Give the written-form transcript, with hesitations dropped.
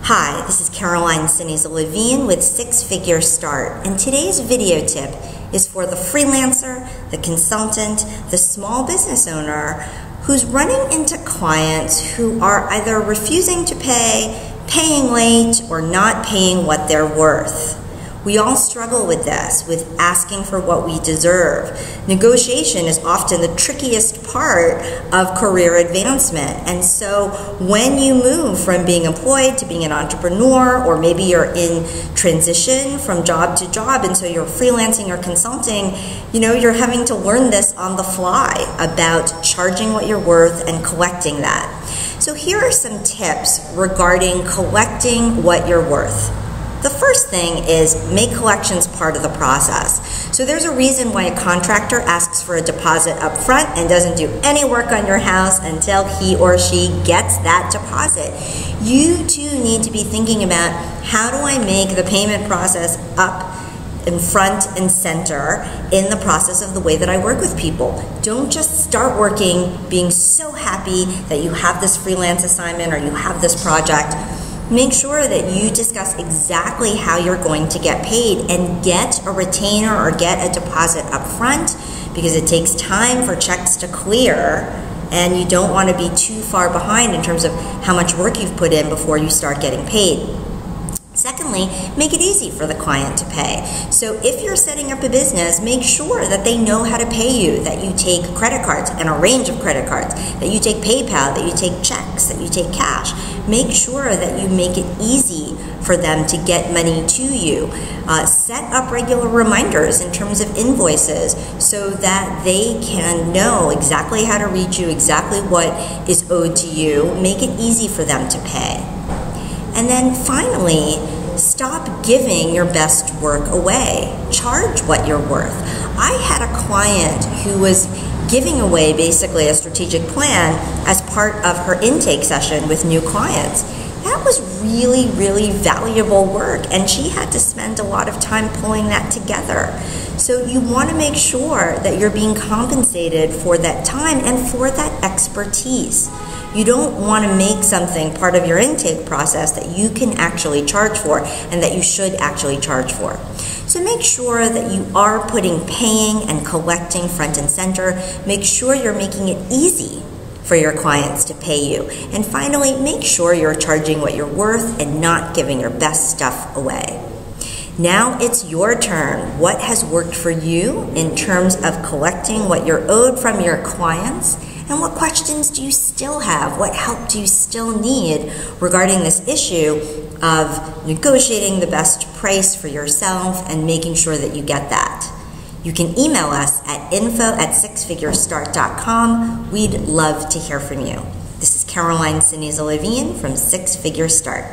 Hi, this is ceniza-levine with SixFigureStart, and today's video tip is for the freelancer, the consultant, the small business owner who's running into clients who are either refusing to pay, paying late, or not paying what they're worth. We all struggle with this, with asking for what we deserve. Negotiation is often the trickiest part of career advancement. And so when you move from being employed to being an entrepreneur, or maybe you're in transition from job to job, and so you're freelancing or consulting, you're having to learn this on the fly about charging what you're worth and collecting that. So here are some tips regarding collecting what you're worth. The first thing is make collections part of the process. So there's a reason why a contractor asks for a deposit up front and doesn't do any work on your house until he or she gets that deposit. You too need to be thinking about, how do I make the payment process up in front and center in the process of the way that I work with people. Don't just start working being so happy that you have this freelance assignment or you have this project. Make sure that you discuss exactly how you're going to get paid and get a retainer or get a deposit up front, because it takes time for checks to clear and you don't want to be too far behind in terms of how much work you've put in before you start getting paid. Secondly, make it easy for the client to pay. So if you're setting up a business, make sure that they know how to pay you, that you take credit cards and a range of credit cards, that you take PayPal, that you take checks, that you take cash. Make sure that you make it easy for them to get money to you. Set up regular reminders in terms of invoices so that they can know exactly how to reach you, exactly what is owed to you. Make it easy for them to pay. And then finally, stop giving your best work away. Charge what you're worth. I had a client who was giving away basically a strategic plan as part of her intake session with new clients. That was really, really valuable work, and she had to spend a lot of time pulling that together. So you want to make sure that you're being compensated for that time and for that expertise. You don't want to make something part of your intake process that you can actually charge for and that you should actually charge for. So make sure that you are putting paying and collecting front and center. Make sure you're making it easy for your clients to pay you. And finally, make sure you're charging what you're worth and not giving your best stuff away. Now it's your turn. What has worked for you in terms of collecting what you're owed from your clients? And what questions do you still have? What help do you still need regarding this issue of negotiating the best price for yourself and making sure that you get that? You can email us at info@sixfiguresstart.com. We'd love to hear from you. This is ceniza-levine from SixFigureStart.